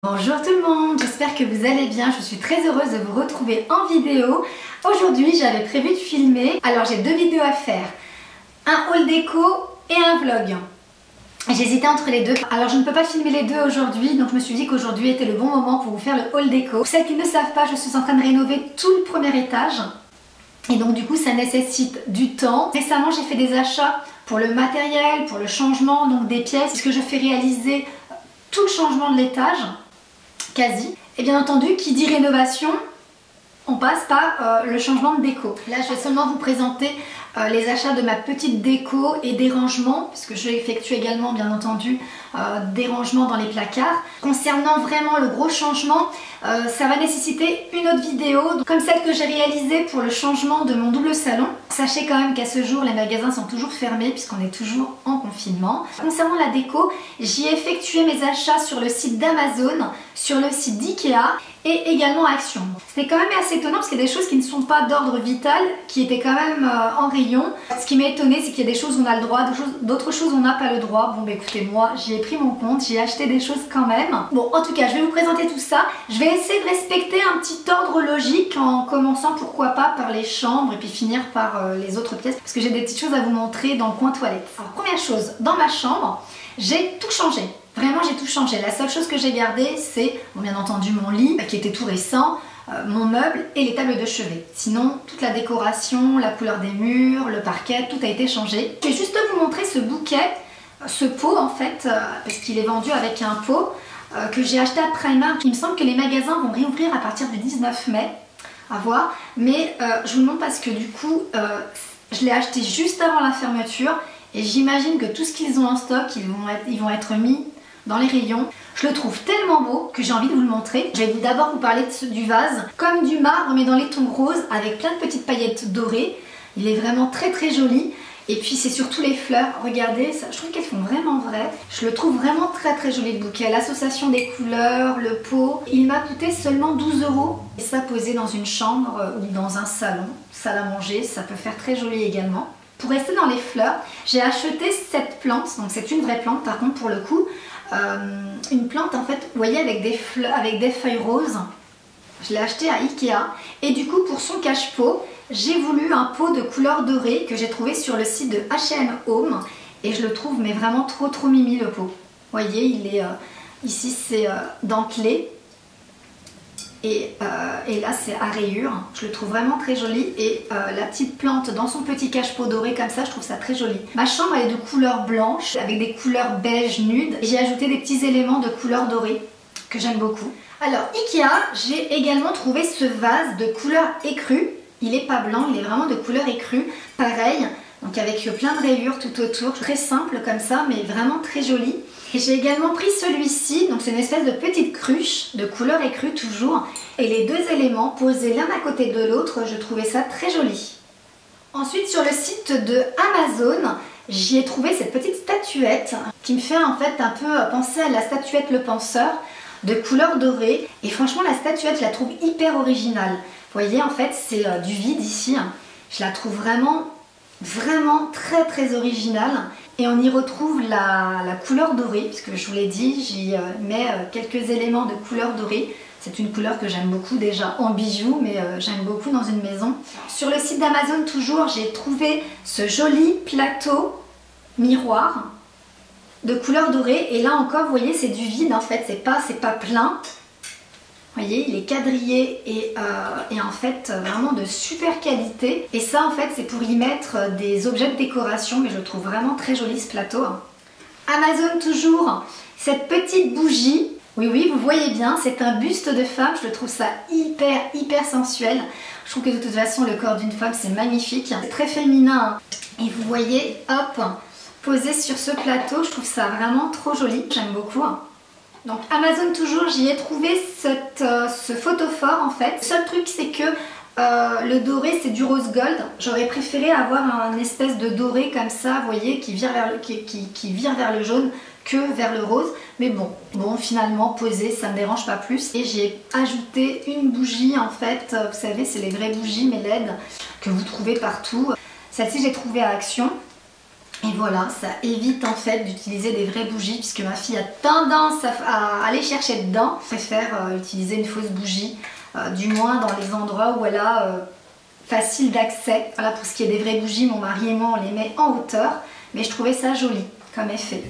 Bonjour tout le monde, j'espère que vous allez bien, je suis très heureuse de vous retrouver en vidéo. Aujourd'hui j'avais prévu de filmer, alors j'ai deux vidéos à faire, un haul déco et un vlog. J'hésitais entre les deux, alors je ne peux pas filmer les deux aujourd'hui, donc je me suis dit qu'aujourd'hui était le bon moment pour vous faire le haul déco. Pour celles qui ne savent pas, je suis en train de rénover tout le premier étage et donc du coup ça nécessite du temps. Récemment j'ai fait des achats pour le matériel, pour le changement donc des pièces, puisque je fais réaliser tout le changement de l'étage. Quasi. Et bien entendu, qui dit rénovation, on passe par le changement de déco. Là, je vais seulement vous présenter les achats de ma petite déco et des rangements, puisque je effectue également, bien entendu, des rangements dans les placards. Concernant vraiment le gros changement, ça va nécessiter une autre vidéo, comme celle que j'ai réalisée pour le changement de mon double salon. Sachez quand même qu'à ce jour, les magasins sont toujours fermés, puisqu'on est toujours en confinement. Concernant la déco, j'y ai effectué mes achats sur le site d'Amazon, sur le site d'Ikea et également Action. C'était quand même assez étonnant parce qu'il y a des choses qui ne sont pas d'ordre vital, qui étaient quand même en rayon. Ce qui m'a étonné, c'est qu'il y a des choses où on a le droit, d'autres choses où on n'a pas le droit. Bon bah écoutez, moi j'y ai pris mon compte, j'ai acheté des choses quand même. Bon, en tout cas, je vais vous présenter tout ça. Je vais essayer de respecter un petit ordre logique en commençant pourquoi pas par les chambres et puis finir par les autres pièces, parce que j'ai des petites choses à vous montrer dans le coin toilette. Alors première chose, dans ma chambre, j'ai tout changé. Vraiment, j'ai tout changé. La seule chose que j'ai gardée, c'est bon, bien entendu mon lit qui était tout récent, mon meuble et les tables de chevet. Sinon, toute la décoration, la couleur des murs, le parquet, tout a été changé. Je vais juste vous montrer ce bouquet, ce pot en fait, parce qu'il est vendu avec un pot que j'ai acheté à Primark. Il me semble que les magasins vont réouvrir à partir du 19 mai, à voir. Mais je vous le montre parce que du coup, je l'ai acheté juste avant la fermeture et j'imagine que tout ce qu'ils ont en stock, ils vont être mis dans les rayons. Je le trouve tellement beau que j'ai envie de vous le montrer. Je vais d'abord vous parler du vase, comme du marbre mais dans les tons roses avec plein de petites paillettes dorées. Il est vraiment très très joli. Et puis c'est surtout les fleurs, regardez, ça, je trouve qu'elles font vraiment vrai. Je le trouve vraiment très très joli le bouquet. L'association des couleurs, le pot, il m'a coûté seulement 12 €. Et ça posé dans une chambre ou dans un salon, salle à manger, ça peut faire très joli également. Pour rester dans les fleurs, j'ai acheté cette plante, donc c'est une vraie plante par contre pour le coup. Une plante en fait, vous voyez, avec des fleurs, avec des feuilles roses. Je l'ai acheté à Ikea et du coup pour son cache-pot, j'ai voulu un pot de couleur dorée que j'ai trouvé sur le site de H&M Home et je le trouve mais vraiment trop mimi le pot. Vous voyez, il est ici c'est dentelé et là c'est à rayures. Je le trouve vraiment très joli et la petite plante dans son petit cache-pot doré comme ça, je trouve ça très joli. Ma chambre elle est de couleur blanche avec des couleurs beige nude. J'ai ajouté des petits éléments de couleur dorée que j'aime beaucoup. Alors Ikea, j'ai également trouvé ce vase de couleur écrue. Il n'est pas blanc, il est vraiment de couleur écrue. Pareil, donc avec plein de rayures tout autour. Très simple comme ça, mais vraiment très joli. Et j'ai également pris celui-ci, donc c'est une espèce de petite cruche de couleur écrue toujours. Et les deux éléments posés l'un à côté de l'autre, je trouvais ça très joli. Ensuite sur le site de Amazon, j'y ai trouvé cette petite statuette qui me fait en fait un peu penser à la statuette Le Penseur de couleur dorée. Et franchement la statuette je la trouve hyper originale. Vous voyez en fait c'est du vide ici. Je la trouve vraiment très originale. Et on y retrouve la couleur dorée, puisque je vous l'ai dit, j'y mets quelques éléments de couleur dorée. C'est une couleur que j'aime beaucoup déjà en bijoux, mais j'aime beaucoup dans une maison. Sur le site d'Amazon toujours, j'ai trouvé ce joli plateau miroir de couleur dorée. Et là encore, vous voyez, c'est du vide en fait, c'est pas plein. Vous voyez, il est quadrillé et en fait vraiment de super qualité. Et ça en fait c'est pour y mettre des objets de décoration, mais je le trouve vraiment très joli ce plateau. Amazon toujours, cette petite bougie. Oui, vous voyez bien, c'est un buste de femme, je trouve ça hyper sensuel. Je trouve que de toute façon le corps d'une femme c'est magnifique, c'est très féminin. Et vous voyez, hop, posé sur ce plateau, je trouve ça vraiment trop joli, j'aime beaucoup. Donc Amazon toujours, j'y ai trouvé ce photophore en fait. Le seul truc c'est que le doré c'est du rose gold. J'aurais préféré avoir un espèce de doré comme ça, vous voyez, qui vire vers le jaune que vers le rose. Mais bon finalement posé, ça me dérange pas plus. Et j'ai ajouté une bougie en fait, vous savez c'est les vraies bougies mais LED que vous trouvez partout. Celle-ci j'ai trouvé à Action. Et voilà, ça évite en fait d'utiliser des vraies bougies puisque ma fille a tendance à aller chercher dedans. Je préfère utiliser une fausse bougie, du moins dans les endroits où elle a facile d'accès. Voilà, pour ce qui est des vraies bougies, mon mari et moi on les met en hauteur, mais je trouvais ça joli comme effet.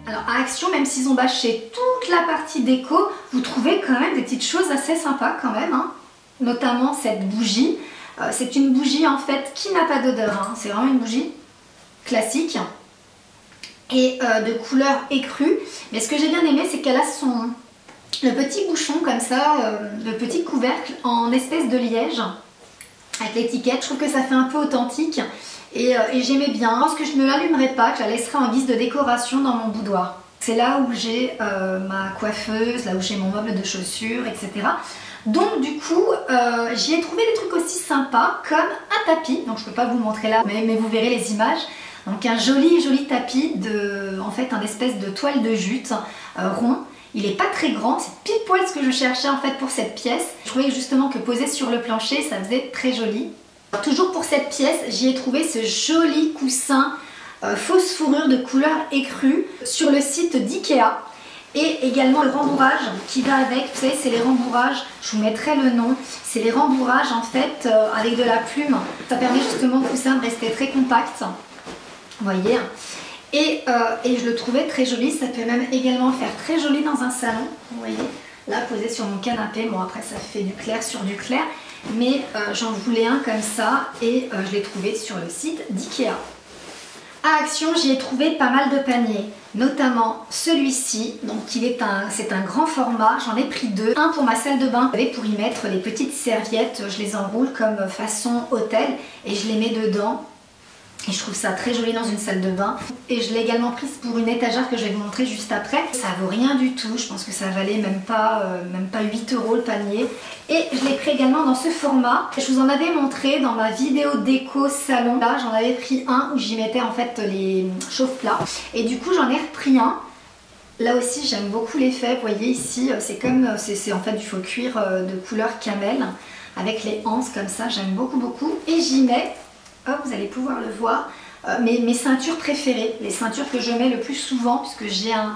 Alors à Action, même s'ils ont bâché toute la partie déco, vous trouvez quand même des petites choses assez sympas quand même, hein. Notamment cette bougie. C'est une bougie en fait qui n'a pas d'odeur, hein. C'est vraiment une bougie classique et de couleur écrue. Mais ce que j'ai bien aimé, c'est qu'elle a le petit bouchon comme ça, le petit couvercle en espèce de liège avec l'étiquette. Je trouve que ça fait un peu authentique. Et j'aimais bien. Je pense que je ne l'allumerai pas, que je la laisserai en guise de décoration dans mon boudoir. C'est là où j'ai ma coiffeuse, là où j'ai mon meuble de chaussures, etc. Donc du coup, j'y ai trouvé des trucs aussi sympas comme un tapis. Donc je ne peux pas vous le montrer là, mais vous verrez les images. Donc un joli tapis en fait un espèce de toile de jute rond. Il n'est pas très grand, c'est pile poil ce que je cherchais en fait pour cette pièce. Je trouvais justement que posé sur le plancher, ça faisait très joli. Toujours pour cette pièce, j'y ai trouvé ce joli coussin fausse fourrure de couleur écrue sur le site d'Ikea. Et également le rembourrage qui va avec, vous savez, c'est les rembourrages, je vous mettrai le nom, c'est les rembourrages en fait avec de la plume. Ça permet justement au coussin de rester très compact, vous voyez. Et je le trouvais très joli, ça peut même également faire très joli dans un salon, vous voyez. Là, posé sur mon canapé, bon après ça fait du clair sur du clair. Mais j'en voulais un comme ça et je l'ai trouvé sur le site d'Ikea. À Action, j'y ai trouvé pas mal de paniers, notamment celui-ci. Donc c'est un grand format, j'en ai pris deux. Un pour ma salle de bain, pour y mettre les petites serviettes, je les enroule comme façon hôtel et je les mets dedans. Et je trouve ça très joli dans une salle de bain. Et je l'ai également prise pour une étagère que je vais vous montrer juste après. Ça vaut rien du tout, je pense que ça valait même pas 8 € le panier. Et je l'ai pris également dans ce format. Je vous en avais montré dans ma vidéo déco salon. Là j'en avais pris un où j'y mettais en fait les chauffe-plats. Et du coup j'en ai repris un. Là aussi j'aime beaucoup l'effet, vous voyez ici c'est en fait du faux cuir de couleur camel. Avec les anses comme ça, j'aime beaucoup. Et j'y mets... Hop, vous allez pouvoir le voir, mes ceintures préférées, les ceintures que je mets le plus souvent puisque j'ai un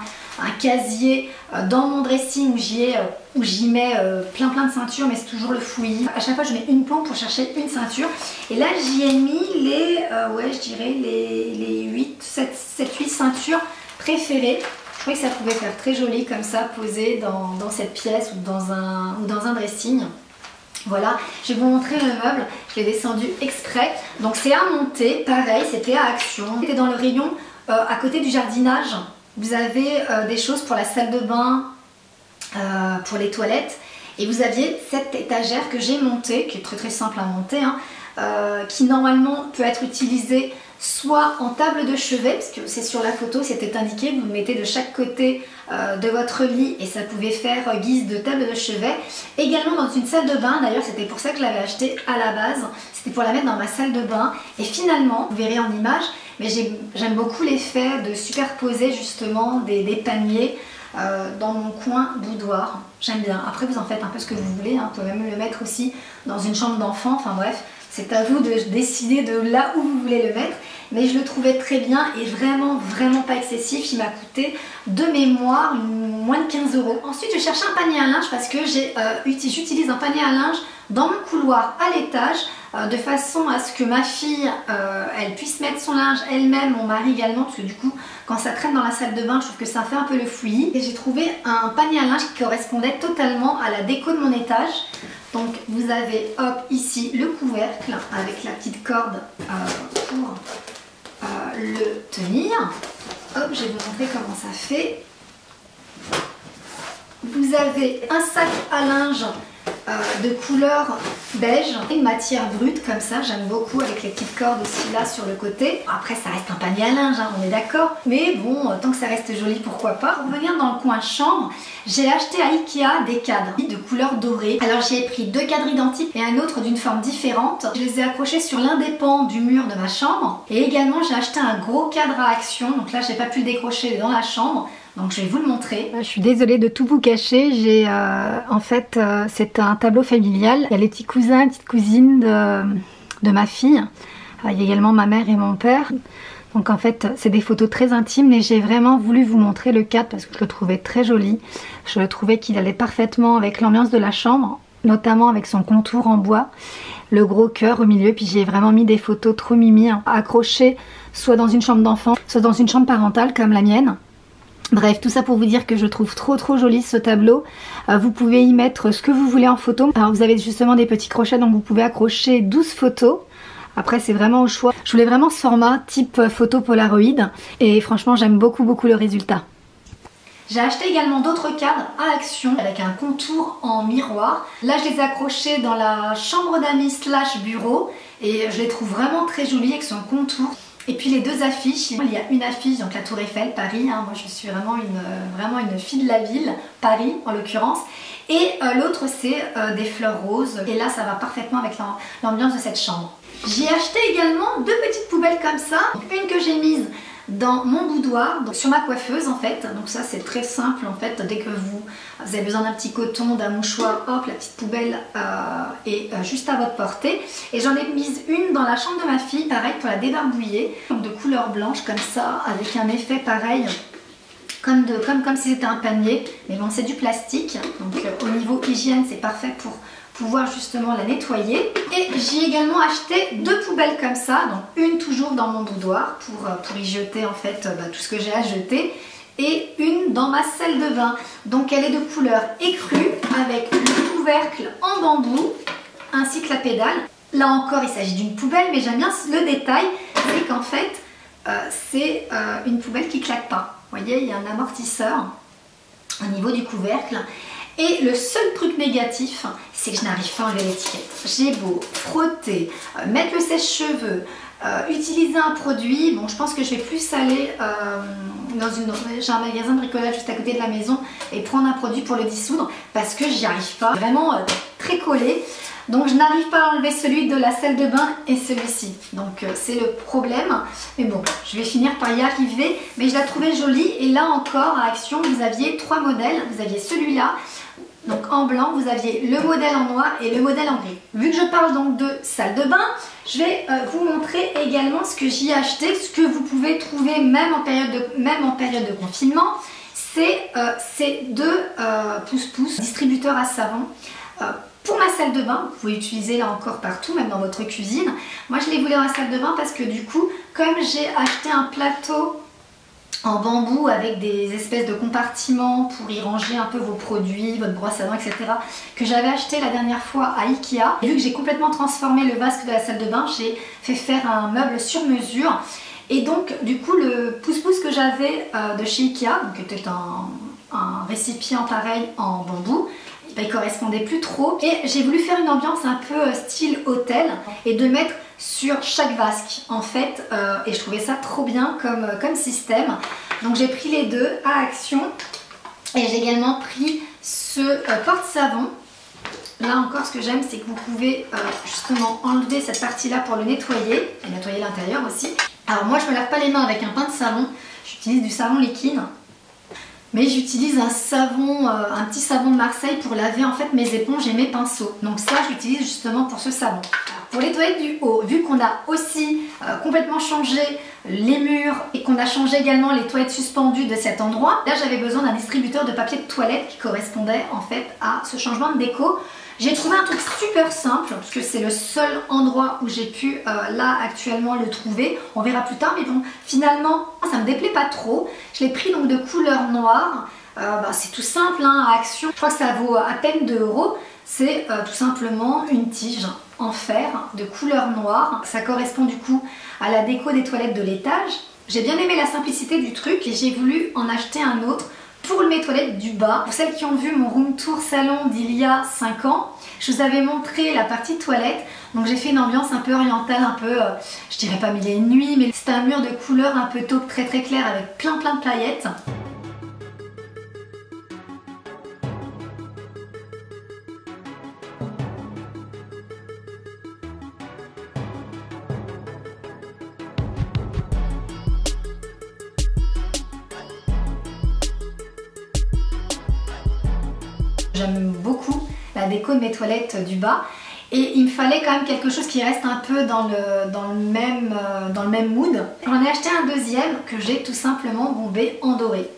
casier dans mon dressing où j'y mets plein de ceintures, mais c'est toujours le fouillis. À chaque fois je mets une pompe pour chercher une ceinture et là j'y ai mis je dirais les 7-8 ceintures préférées. Je trouvais que ça pouvait faire très joli comme ça posé dans cette pièce ou dans un dressing. Voilà, je vais vous montrer le meuble, je l'ai descendu exprès. Donc c'est à monter, pareil, c'était à Action. C'était dans le rayon à côté du jardinage. Vous avez des choses pour la salle de bain, pour les toilettes. Et vous aviez cette étagère que j'ai montée, qui est très simple à monter, hein, qui normalement peut être utilisée soit en table de chevet, parce que c'est sur la photo, c'était indiqué, vous le mettez de chaque côté de votre lit et ça pouvait faire guise de table de chevet. Également dans une salle de bain, d'ailleurs c'était pour ça que je l'avais acheté à la base, c'était pour la mettre dans ma salle de bain. Et finalement, vous verrez en image, mais j'aime beaucoup l'effet de superposer justement des paniers dans mon coin boudoir. J'aime bien. Après vous en faites un peu ce que vous voulez, hein. Vous pouvez même le mettre aussi dans une chambre d'enfant, enfin bref. C'est à vous de décider de là où vous voulez le mettre. Mais je le trouvais très bien et vraiment pas excessif. Il m'a coûté de mémoire moins de 15 €. Ensuite, je cherchais un panier à linge parce que j'utilise un panier à linge dans mon couloir à l'étage de façon à ce que ma fille elle puisse mettre son linge elle-même, mon mari également, parce que du coup quand ça traîne dans la salle de bain je trouve que ça fait un peu le fouillis. Et j'ai trouvé un panier à linge qui correspondait totalement à la déco de mon étage. Donc vous avez hop ici le couvercle avec la petite corde pour le tenir. Hop, je vais vous montrer comment ça fait. Vous avez un sac à linge de couleur beige, une matière brute comme ça, j'aime beaucoup, avec les petites cordes aussi là sur le côté. Après ça reste un panier à linge, hein, on est d'accord, mais bon, tant que ça reste joli, pourquoi pas. Pour venir dans le coin chambre, j'ai acheté à Ikea des cadres de couleur dorée. Alors j'y ai pris 2 cadres identiques et un autre d'une forme différente. Je les ai accrochés sur l'un des pans du mur de ma chambre, et également j'ai acheté un gros cadre à action, donc là j'ai pas pu le décrocher dans la chambre. Donc je vais vous le montrer. Je suis désolée de tout vous cacher. J'ai en fait c'est un tableau familial. Il y a les petits cousins et petites cousines de ma fille. Il y a également ma mère et mon père. Donc en fait c'est des photos très intimes, mais j'ai vraiment voulu vous montrer le cadre parce que je le trouvais très joli. Je le trouvais qu'il allait parfaitement avec l'ambiance de la chambre, notamment avec son contour en bois, le gros cœur au milieu. Puis j'ai vraiment mis des photos trop mimi, hein, accrochées soit dans une chambre d'enfant, soit dans une chambre parentale comme la mienne. Bref, tout ça pour vous dire que je trouve trop joli ce tableau. Vous pouvez y mettre ce que vous voulez en photo. Alors vous avez justement des petits crochets, donc vous pouvez accrocher 12 photos. Après c'est vraiment au choix. Je voulais vraiment ce format type photo Polaroid et franchement j'aime beaucoup le résultat. J'ai acheté également d'autres cadres à action avec un contour en miroir. Là je les ai accrochés dans la chambre d'amis / bureau et je les trouve vraiment très jolis avec son contour. Et puis les 2 affiches, il y a une affiche, donc la Tour Eiffel, Paris, hein, moi je suis vraiment une fille de la ville, Paris en l'occurrence, et l'autre c'est des fleurs roses, et là ça va parfaitement avec l'ambiance de cette chambre. J'ai acheté également 2 petites poubelles comme ça, une que j'ai mise dans mon boudoir, donc sur ma coiffeuse en fait, donc ça c'est très simple en fait, dès que vous avez besoin d'un petit coton, d'un mouchoir, hop, la petite poubelle est juste à votre portée. Et j'en ai mise une dans la chambre de ma fille, pareil pour la débarbouiller, donc de couleur blanche comme ça, avec un effet pareil, comme si c'était un panier, mais bon c'est du plastique, donc au niveau hygiène c'est parfait pour pouvoir justement la nettoyer. Et j'ai également acheté 2 poubelles comme ça, donc une toujours dans mon boudoir pour y jeter en fait tout ce que j'ai à jeter, et une dans ma salle de bain. Donc elle est de couleur écrue avec le couvercle en bambou ainsi que la pédale. Là encore il s'agit d'une poubelle, mais j'aime bien le détail, c'est qu'en fait c'est une poubelle qui claque pas. Vous voyez, il y a un amortisseur au niveau du couvercle. Et le seul truc négatif, c'est que je n'arrive pas à enlever l'étiquette. J'ai beau frotter, mettre le sèche-cheveux, utiliser un produit. Bon, je pense que je vais plus aller j'ai un magasin de bricolage juste à côté de la maison et prendre un produit pour le dissoudre parce que j'y arrive pas. Vraiment très collé. Donc je n'arrive pas à enlever celui de la salle de bain et celui-ci. Donc c'est le problème. Mais bon, je vais finir par y arriver. Mais je la trouvais jolie. Et là encore, à Action, vous aviez 3 modèles. Vous aviez celui-là. Donc en blanc, vous aviez le modèle en noir et le modèle en gris. Vu que je parle donc de salle de bain, je vais vous montrer également ce que j'y ai acheté, ce que vous pouvez trouver même en période de confinement. C'est ces 2 pouce-pouce distributeurs à savon. Pour ma salle de bain, vous pouvez utiliser là encore partout, même dans votre cuisine. Moi je les voulais dans la salle de bain parce que du coup, comme j'ai acheté un plateau en bambou avec des espèces de compartiments pour y ranger un peu vos produits, votre brosse à dents, etc. que j'avais acheté la dernière fois à Ikea. Et vu que j'ai complètement transformé le vasque de la salle de bain, j'ai fait faire un meuble sur mesure. Et donc du coup le pouce-pouce que j'avais de chez Ikea, donc qui était un récipient pareil en bambou, il correspondait plus trop. Et j'ai voulu faire une ambiance un peu style hôtel et de mettre sur chaque vasque en fait, et je trouvais ça trop bien comme système. Donc j'ai pris les 2 à Action et j'ai également pris ce porte-savon. Là encore ce que j'aime c'est que vous pouvez justement enlever cette partie là pour le nettoyer et nettoyer l'intérieur aussi. Alors moi je me lave pas les mains avec un pain de savon, j'utilise du savon liquide. Mais j'utilise un petit savon de Marseille pour laver en fait mes éponges et mes pinceaux. Donc ça j'utilise justement pour ce savon. Alors, pour les toilettes du haut, vu qu'on a aussi complètement changé les murs et qu'on a changé également les toilettes suspendues de cet endroit, là j'avais besoin d'un distributeur de papier de toilette qui correspondait en fait à ce changement de déco. J'ai trouvé un truc super simple parce que c'est le seul endroit où j'ai pu là actuellement le trouver. On verra plus tard, mais bon finalement ça me déplaît pas trop. Je l'ai pris donc de couleur noire. C'est tout simple hein, à Action. Je crois que ça vaut à peine 2 €. C'est tout simplement une tige en fer de couleur noire. Ça correspond du coup à la déco des toilettes de l'étage. J'ai bien aimé la simplicité du truc et j'ai voulu en acheter un autre Pour mes toilettes du bas, pour celles qui ont vu mon room tour salon d'il y a 5 ans, je vous avais montré la partie toilette. Donc j'ai fait une ambiance un peu orientale, un peu, je dirais pas mille et une nuits, mais c'est un mur de couleur un peu taupe très clair avec plein de paillettes. J'aime beaucoup la déco de mes toilettes du bas et il me fallait quand même quelque chose qui reste un peu dans le même mood. J'en ai acheté un deuxième que j'ai tout simplement bombé en doré.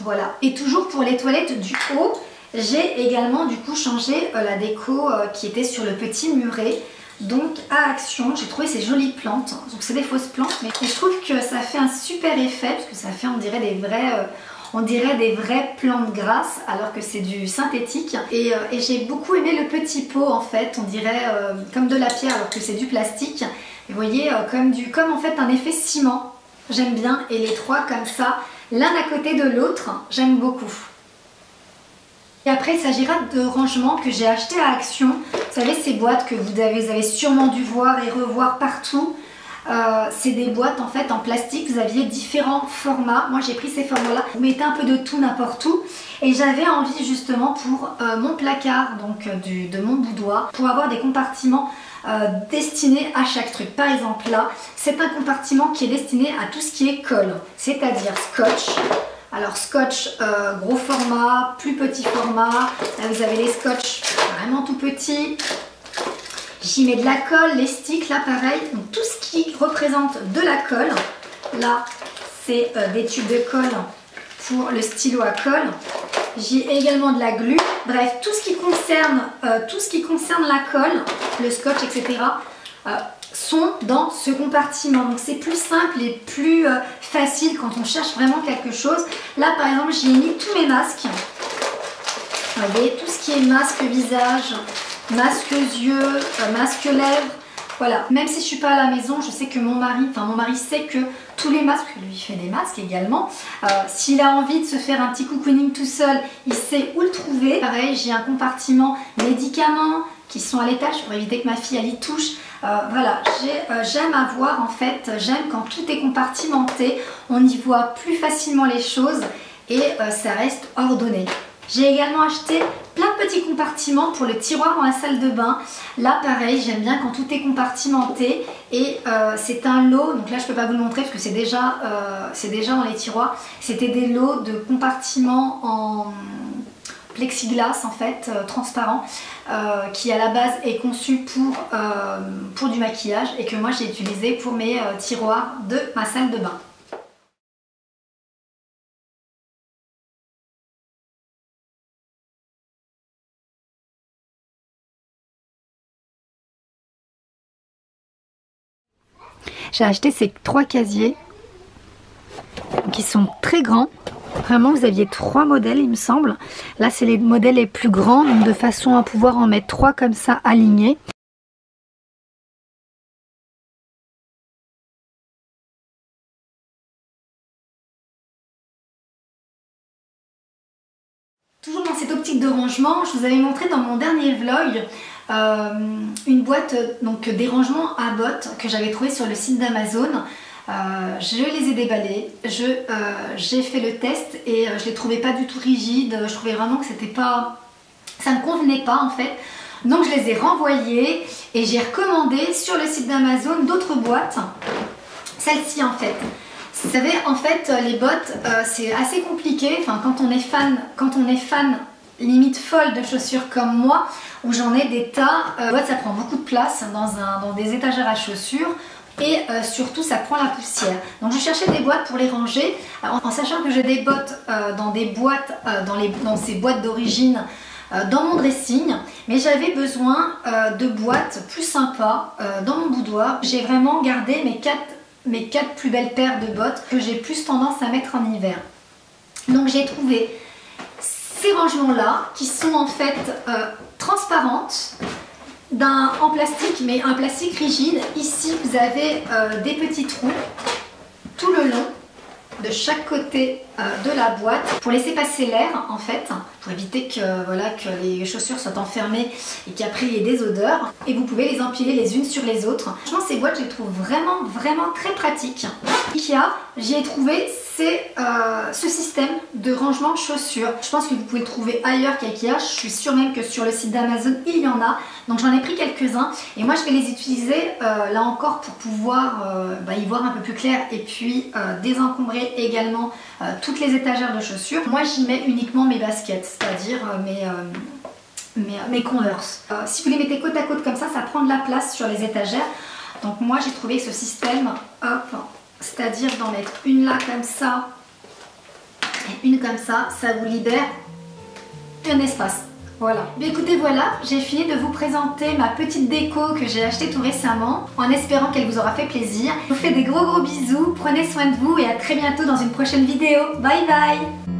Voilà. Et toujours pour les toilettes du haut, j'ai également du coup changé la déco qui était sur le petit muret. Donc à Action, j'ai trouvé ces jolies plantes. Donc c'est des fausses plantes, mais je trouve que ça fait un super effet parce que ça fait on dirait des vraies plantes grasses alors que c'est du synthétique. Et j'ai beaucoup aimé le petit pot en fait, on dirait comme de la pierre alors que c'est du plastique. Et vous voyez, comme en fait un effet ciment. J'aime bien et les trois comme ça, l'un à côté de l'autre, j'aime beaucoup. Et après il s'agira de rangements que j'ai acheté à Action. Vous savez ces boîtes que vous avez sûrement dû voir et revoir partout. C'est des boîtes en fait en plastique, vous aviez différents formats. Moi j'ai pris ces formats là, vous mettez un peu de tout n'importe où. Et j'avais envie justement pour mon placard, donc de mon boudoir, pour avoir des compartiments destinés à chaque truc. Par exemple là, c'est un compartiment qui est destiné à tout ce qui est colle, c'est-à-dire scotch. Alors scotch gros format, plus petit format, là vous avez les scotch vraiment tout petits. J'y mets de la colle, les sticks, là pareil, donc tout ce qui représente de la colle. Là, c'est des tubes de colle pour le stylo à colle. J'ai également de la glu. Bref, tout ce qui concerne la colle, le scotch, etc. sont dans ce compartiment. Donc c'est plus simple et plus facile quand on cherche vraiment quelque chose. Là, par exemple, j'y ai mis tous mes masques. Vous voyez, tout ce qui est masque visage, masque yeux, masque lèvres, voilà. Même si je suis pas à la maison, je sais que mon mari sait que tous les masques, lui il fait des masques également. S'il a envie de se faire un petit cocooning tout seul, il sait où le trouver. Pareil, j'ai un compartiment médicaments qui sont à l'étage pour éviter que ma fille elle y touche. Voilà, j'aime avoir en fait, j'aime quand tout est compartimenté, on y voit plus facilement les choses et ça reste ordonné. J'ai également acheté plein de petits compartiments pour le tiroir dans la salle de bain. Là pareil, j'aime bien quand tout est compartimenté et c'est un lot, donc là je peux pas vous le montrer parce que c'est déjà dans les tiroirs. C'était des lots de compartiments en plexiglas en fait, transparent, qui à la base est conçu pour du maquillage et que moi j'ai utilisé pour mes tiroirs de ma salle de bain. J'ai acheté ces 3 casiers qui sont très grands. Vraiment, vous aviez 3 modèles, il me semble. Là, c'est les modèles les plus grands, donc de façon à pouvoir en mettre 3 comme ça alignés. Toujours dans cette optique de rangement, je vous avais montré dans mon dernier vlog une boîte donc des rangements à bottes que j'avais trouvé sur le site d'Amazon. Je les ai déballés, j'ai fait le test et je les trouvais pas du tout rigides. Je trouvais vraiment que ça ne convenait pas en fait. Donc je les ai renvoyés et j'ai recommandé sur le site d'Amazon d'autres boîtes. Celle-ci en fait. Vous savez, en fait, les bottes, c'est assez compliqué. Enfin, quand on est fan limite folle de chaussures comme moi, où j'en ai des tas, boîtes, ça prend beaucoup de place dans des étagères à chaussures. Et surtout, ça prend la poussière. Donc, je cherchais des boîtes pour les ranger, en sachant que j'ai des bottes dans des boîtes, dans ces boîtes d'origine, dans mon dressing, mais j'avais besoin de boîtes plus sympas dans mon boudoir. J'ai vraiment gardé mes 4 plus belles paires de bottes que j'ai plus tendance à mettre en hiver. Donc j'ai trouvé ces rangements là qui sont en fait transparentes en plastique, mais un plastique rigide. Ici vous avez des petits trous tout le long de chaque côté de la boîte pour laisser passer l'air en fait, pour éviter que, voilà, que les chaussures soient enfermées et qu'après il y ait des odeurs. Et vous pouvez les empiler les unes sur les autres. Franchement ces boîtes je les trouve vraiment très pratiques. Ikea, j'y ai trouvé ce système de rangement chaussures. Je pense que vous pouvez le trouver ailleurs qu'à Ikea. Je suis sûre même que sur le site d'Amazon il y en a. Donc j'en ai pris quelques-uns et moi je vais les utiliser là encore pour pouvoir y voir un peu plus clair et puis désencombrer également toutes les étagères de chaussures. Moi j'y mets uniquement mes baskets, c'est-à-dire mes Converse. Si vous les mettez côte à côte comme ça prend de la place sur les étagères. Donc moi j'ai trouvé ce système, hop, c'est-à-dire d'en mettre une là comme ça et une comme ça vous libère un espace. Voilà. Mais écoutez, voilà, j'ai fini de vous présenter ma petite déco que j'ai achetée tout récemment, en espérant qu'elle vous aura fait plaisir. Je vous fais des gros bisous, prenez soin de vous et à très bientôt dans une prochaine vidéo. Bye bye!